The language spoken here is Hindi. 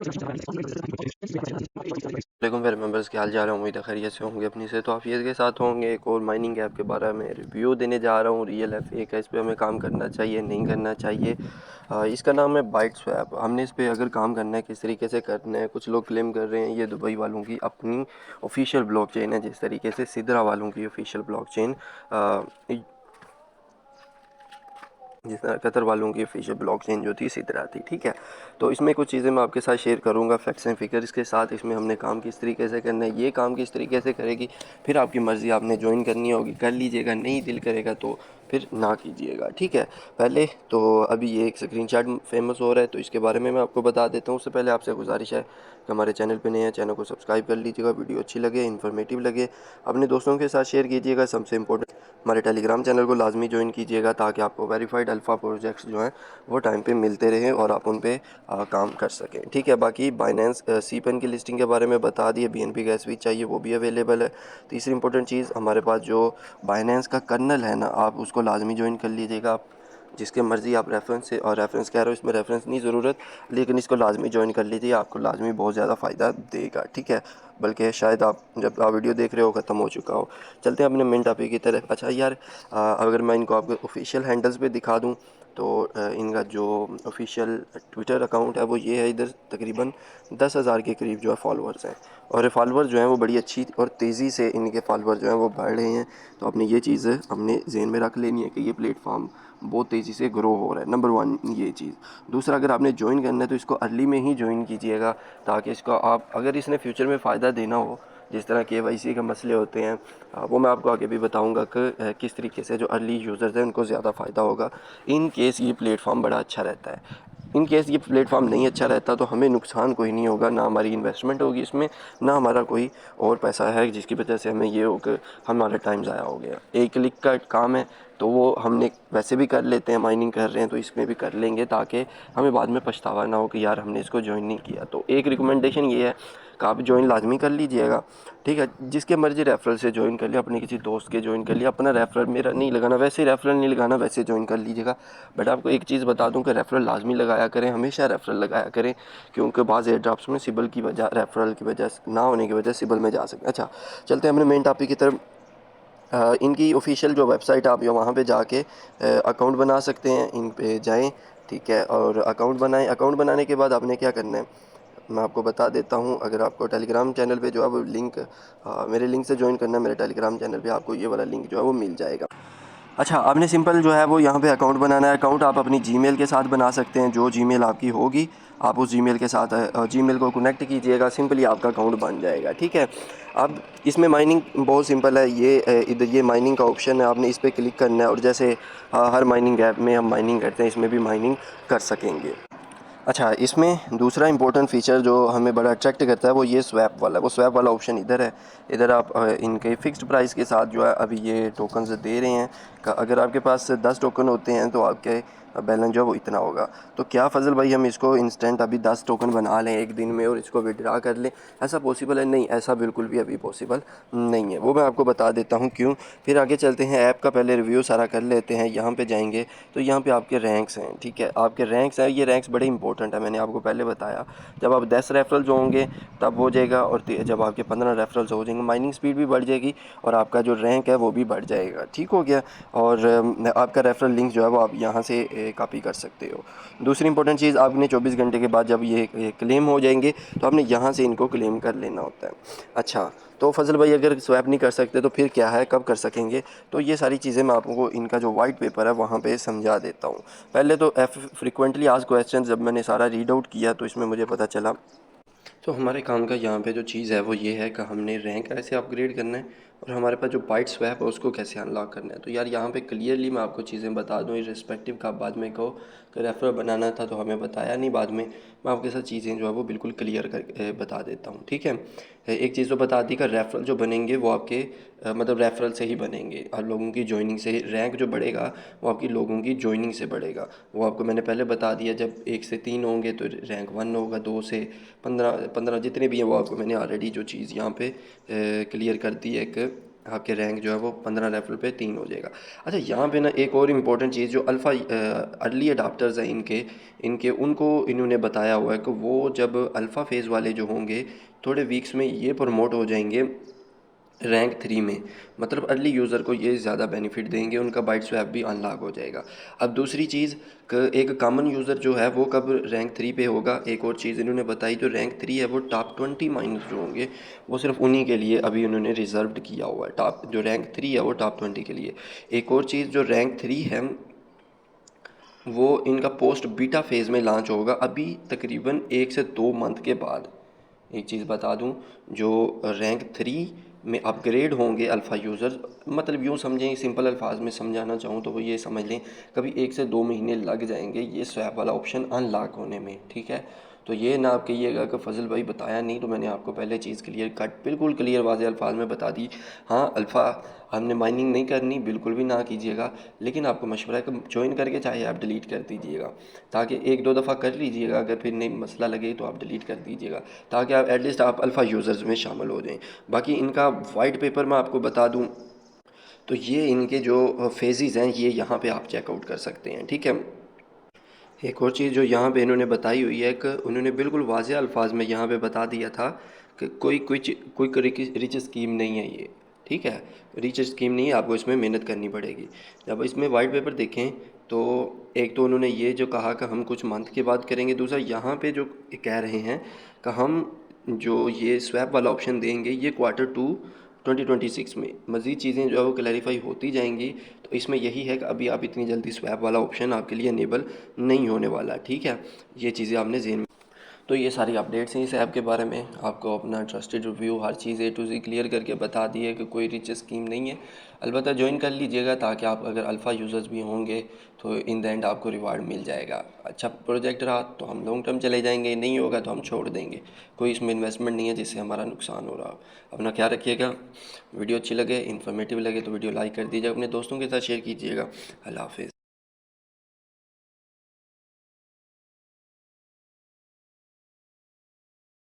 वालेकुम मेरे मेंबर्स, क्या हाल चाल है। उम्मीद है खैरियत से होंगे, अपनी से तो आफियत के साथ होंगे। एक और माइनिंग ऐप के बारे में रिव्यू देने जा रहा हूँ। रियल है फेक है, इस पर हमें काम करना चाहिए नहीं करना चाहिए। इसका नाम है बाइट स्वैप। हमने इस पर अगर काम करना है, किस तरीके से करना है। कुछ लोग क्लेम कर रहे हैं ये दुबई वालों की अपनी ऑफिशियल ब्लॉकचेन है, जिस तरीके से सिद्रा वालों की ऑफिशियल ब्लॉकचेन, जिस तरह कतर वालों की ऑफिशियल ब्लॉकचेन जो थी सिद्रा थी। ठीक है, तो इसमें कुछ चीज़ें मैं आपके साथ शेयर करूंगा फैक्ट्स एंड फिगर्स के साथ। इसमें हमने काम किस तरीके से करना है, ये काम किस तरीके से करेगी, फिर आपकी मर्ज़ी, आपने ज्वाइन करनी होगी कर लीजिएगा, नहीं दिल करेगा तो फिर ना कीजिएगा। ठीक है, पहले तो अभी ये एक स्क्रीनशॉट फेमस हो रहा है, तो इसके बारे में मैं आपको बता देता हूँ। उससे पहले आपसे गुजारिश है कि हमारे चैनल पे नए हैं, चैनल को सब्सक्राइब कर लीजिएगा। वीडियो अच्छी लगे, इन्फॉर्मेटिव लगे, अपने दोस्तों के साथ शेयर कीजिएगा। सबसे इंपॉर्टेंट, हमारे टेलीग्राम चैनल को लाजमी ज्वाइन कीजिएगा, ताकि आपको वेरीफाइड अल्फ़ा प्रोजेक्ट्स जो हैं वो टाइम पे मिलते रहें और आप उन पे काम कर सकें। ठीक है, बाकी बाइनेंस सी पेन की लिस्टिंग के बारे में बता दिए। BNB का स्विच चाहिए वो भी अवेलेबल है। तीसरी इंपॉर्टेंट चीज़, हमारे पास जो बाइनेंस का कर्नल है ना, आप उसको लाजमी ज्वाइन कर लीजिएगा। आप जिसके मर्ज़ी आप रेफरेंस से, और रेफरेंस कह रहा हूँ इसमें रेफरेंस नहीं ज़रूरत, लेकिन इसको लाजमी ज्वाइन कर लीजिए, आपको लाजमी बहुत ज़्यादा फ़ायदा देगा। ठीक है, बल्कि शायद आप जब आप वीडियो देख रहे हो ख़त्म हो चुका हो। चलते हैं अपने मेन टॉपिक की तरफ। अच्छा यार, अगर मैं इनको आपको ऑफिशियल हैंडल्स पे दिखा दूँ तो इनका जो ऑफिशियल ट्विटर अकाउंट है वो ये है। इधर तकरीबन 10,000 के करीब जो है फॉलोअर्स हैं, और ये फॉलोअर जो हैं वो बड़ी अच्छी और तेज़ी से इनके फॉलोअर जो हैं वो बढ़ रहे हैं। तो अपने ये चीज़ हमने जहन में रख लेनी है कि ये प्लेटफॉर्म बहुत तेज़ी से ग्रो हो रहा है। नंबर वन ये चीज़। दूसरा, अगर आपने ज्वाइन करना है तो इसको अर्ली में ही ज्वाइन कीजिएगा, ताकि इसको आप, अगर इसने फ्यूचर में फ़ायदा देना हो, जिस तरह KYC के मसले होते हैं, वो मैं आपको आगे भी बताऊंगा कि किस तरीके से जो अर्ली यूज़र्स हैं उनको ज़्यादा फ़ायदा होगा इन केस ये प्लेटफॉर्म बड़ा अच्छा रहता है। इन केस ये प्लेटफॉर्म नहीं अच्छा रहता तो हमें नुकसान कोई नहीं होगा, ना हमारी इन्वेस्टमेंट होगी इसमें, ना हमारा कोई और पैसा है जिसकी वजह से हमें ये हो कि हमारा टाइम ज़ाया हो गया। एक क्लिक का काम है, तो वो हमने वैसे भी कर लेते हैं, माइनिंग कर रहे हैं तो इसमें भी कर लेंगे, ताकि हमें बाद में पछतावा ना हो कि यार हमने इसको ज्वाइन नहीं किया। तो एक रिकमेंडेशन ये है कि आप ज्वाइन लाजमी कर लीजिएगा। ठीक है, जिसके मर्जी रेफरल से ज्वाइन कर लिया, अपने किसी दोस्त के ज्वाइन कर लिया, अपना रेफरल मेरा नहीं लगाना, वैसे रेफरल नहीं लगाना, वैसे ज्वाइन कर लीजिएगा। बट आपको एक चीज़ बता दूं कि रेफरल लाजमी लगाया करें, हमेशा रेफरल लगाया करें, क्योंकि बाज़ एयर ड्रॉप्स में सिबल की वजह, रेफरल की वजह ना होने की वजह सिबल में जा सकते हैं। अच्छा, चलते हैं अपने मेन टॉपिक की तरफ। इनकी ऑफिशियल जो वेबसाइट है, आप वहाँ पे जाके अकाउंट बना सकते हैं, इन पे जाएं। ठीक है, और अकाउंट बनाएं। अकाउंट बनाने के बाद आपने क्या करना है मैं आपको बता देता हूँ। अगर आपको टेलीग्राम चैनल पे जो है वो लिंक, मेरे लिंक से ज्वाइन करना है, मेरे टेलीग्राम चैनल पे आपको ये वाला लिंक जो है वो मिल जाएगा। अच्छा, आपने सिंपल जो है वो यहाँ पे अकाउंट बनाना है। अकाउंट आप अपनी जीमेल के साथ बना सकते हैं, जो जीमेल आपकी होगी आप उस जीमेल के साथ जीमेल को कनेक्ट कीजिएगा, सिंपली आपका अकाउंट बन जाएगा। ठीक है, अब इसमें माइनिंग बहुत सिंपल है। ये इधर ये माइनिंग का ऑप्शन है, आपने इस पर क्लिक करना है, और जैसे हर माइनिंग ऐप में हम माइनिंग करते हैं, इसमें भी माइनिंग कर सकेंगे। अच्छा, इसमें दूसरा इंपॉर्टेंट फ़ीचर जो हमें बड़ा अट्रैक्ट करता है वो ये स्वैप वाला है। वो स्वैप वाला ऑप्शन इधर है। इधर आप इनके फ़िक्स्ड प्राइस के साथ जो है अभी ये टोकन्स दे रहे हैं। अगर आपके पास 10 टोकन होते हैं तो आपके बैलेंस जो है वो इतना होगा। तो क्या फ़ज़ल भाई हम इसको इंस्टेंट अभी 10 टोकन बना लें एक दिन में और इसको विड्रा कर लें, ऐसा पॉसिबल है? नहीं, ऐसा बिल्कुल भी अभी पॉसिबल नहीं है। वो मैं आपको बता देता हूँ क्यों। फिर आगे चलते हैं, ऐप का पहले रिव्यू सारा कर लेते हैं। यहाँ पे जाएंगे तो यहाँ पे आपके रैंक्स हैं। ठीक है, आपके रैंक्स हैं, ये रैंक्स बड़े इंपॉर्टेंट है, मैंने आपको पहले बताया। जब आप 10 रेफरल्स होंगे तब हो जाएगा, और जब आपके 15 रेफरल्स हो जाएंगे, माइनिंग स्पीड भी बढ़ जाएगी और आपका जो रैंक है वो भी बढ़ जाएगा। ठीक हो गया, और आपका रेफरल लिंक जो है वो आप यहाँ से कॉपी कर सकते हो। दूसरी इंपॉर्टेंट चीज़, आपने 24 घंटे के बाद जब ये क्लेम हो जाएंगे तो आपने यहाँ से इनको क्लेम कर लेना होता है। अच्छा, तो फजल भाई अगर स्वैप नहीं कर सकते तो फिर क्या है, कब कर सकेंगे? तो ये सारी चीज़ें मैं आपको इनका जो वाइट पेपर है वहाँ पे समझा देता हूँ। पहले तो फ्रिक्वेंटली आस्क्ड क्वेश्चन जब मैंने सारा रीड आउट किया तो इसमें मुझे पता चला। तो हमारे काम का यहाँ पे जो चीज़ है वो ये है कि हमने रैंक कैसे अपग्रेड करना है, और हमारे पास जो बाइट स्वैप है उसको कैसे अनलॉक करना है। तो यार यहाँ पे क्लियरली मैं आपको चीज़ें बता दूँ, इर्रेस्पेक्टिव का बाद में कहो कि रेफर बनाना था तो हमें बताया नहीं, बाद में मैं आपके साथ चीज़ें जो है वो बिल्कुल क्लियर कर बता देता हूँ। ठीक है, एक चीज़ तो बता दी कि रेफरल जो बनेंगे वो आपके मतलब रेफरल से ही बनेंगे, और लोगों की ज्वाइनिंग से ही रैंक जो बढ़ेगा वो आपकी लोगों की ज्वाइनिंग से बढ़ेगा। वो आपको मैंने पहले बता दिया, जब 1 से 3 होंगे तो रैंक 1 होगा, 2 से 15 15 जितने भी हैं वो आपको मैंने ऑलरेडी जो चीज़ यहाँ पे क्लियर कर दी है। एक आपके रैंक जो है वो 15 रेफरल पे 3 हो जाएगा। अच्छा, यहाँ पे ना एक और इम्पॉर्टेंट चीज़, जो अल्फ़ा अर्ली अडाप्टर्स हैं इनके इनके उनको इन्होंने बताया हुआ है कि वो जब अल्फ़ा फेज़ वाले जो होंगे थोड़े वीक्स में ये प्रमोट हो जाएंगे रैंक 3 में। मतलब अर्ली यूज़र को ये ज़्यादा बेनिफिट देंगे, उनका बाइट स्वैप भी अनलॉक हो जाएगा। अब दूसरी चीज़, एक कॉमन यूज़र जो है वो कब रैंक 3 पे होगा, एक और चीज़ इन्होंने बताई, जो रैंक 3 है वो टॉप 20 माइनस जो होंगे वो सिर्फ उन्हीं के लिए अभी उन्होंने रिजर्व्ड किया हुआ है। टॉप जो रैंक 3 है वो टॉप 20 के लिए। एक और चीज़, जो रैंक 3 है वो इनका पोस्ट बीटा फेज़ में लॉन्च होगा अभी तकरीबन 1 से 2 मंथ के बाद। एक चीज़ बता दूं, जो रैंक 3 में अपग्रेड होंगे अल्फ़ा यूज़र्स, मतलब यूँ समझें, सिंपल अल्फाज में समझाना चाहूँ तो वो ये समझ लें, कभी 1 से 2 महीने लग जाएंगे ये स्वैप वाला ऑप्शन अनलॉक होने में, ठीक है। तो ये ना आप कहिएगा कि फजल भाई बताया नहीं, तो मैंने आपको पहले चीज़ क्लियर कट बिल्कुल क्लियर वाज़े अल्फाज में बता दी। हाँ, अल्फ़ा हमने माइनिंग नहीं करनी, बिल्कुल भी ना कीजिएगा, लेकिन आपको मशवरा है कि ज्वाइन करके चाहे आप डिलीट कर दीजिएगा, ताकि 1-2 दफ़ा कर लीजिएगा, अगर फिर नहीं मसला लगे तो आप डिलीट कर दीजिएगा, ताकि आप एटलीस्ट आप अल्फ़ा यूज़र्स में शामिल हो जाएं। बाकी इनका वाइट पेपर मैं आपको बता दूं, तो ये इनके जो फेजेस हैं ये यहाँ पे आप चेकआउट कर सकते हैं, ठीक है। एक और चीज़ जो यहाँ पे इन्होंने बताई हुई है कि उन्होंने बिल्कुल वाज़ेह अल्फाज में यहाँ पे बता दिया था कि कोई रिच स्कीम नहीं है ये, ठीक है। रिच स्कीम नहीं है, आपको इसमें मेहनत करनी पड़ेगी। जब इसमें वाइट पेपर देखें तो एक तो उन्होंने ये जो कहा कि हम कुछ मंथ के बाद करेंगे, दूसरा यहाँ पे जो कह रहे हैं कि हम जो ये स्वैप वाला ऑप्शन देंगे ये Q2 2026 में। मज़ीद चीज़ें जो है वो क्लैरिफाई होती जाएंगी। तो इसमें यही है कि अभी आप इतनी जल्दी स्वैप वाला ऑप्शन आपके लिए इनेबल नहीं होने वाला, ठीक है। ये चीज़ें आपने ज़हन में, तो ये सारी अपडेट्स हैं इस ऐप के बारे में। आपको अपना trusted review her cheese A to Z clear करके बता दी है कि कोई रिच स्कीम नहीं है। अलबत्ता ज्वाइन कर लीजिएगा, ताकि आप अगर अल्फ़ा यूज़र्स भी होंगे तो इन द एंड आपको रिवार्ड मिल जाएगा। अच्छा प्रोजेक्ट रहा तो हम लॉन्ग टर्म चले जाएंगे, नहीं होगा तो हम छोड़ देंगे। कोई इसमें इन्वेस्टमेंट नहीं है जिससे हमारा नुकसान हो रहा। अपना ख्याल रखिएगा। वीडियो अच्छी लगे, इन्फॉर्मेटिव लगे तो वीडियो लाइक कर दीजिएगा, अपने दोस्तों के साथ शेयर कीजिएगा। अल्लाह हाफ़िज़।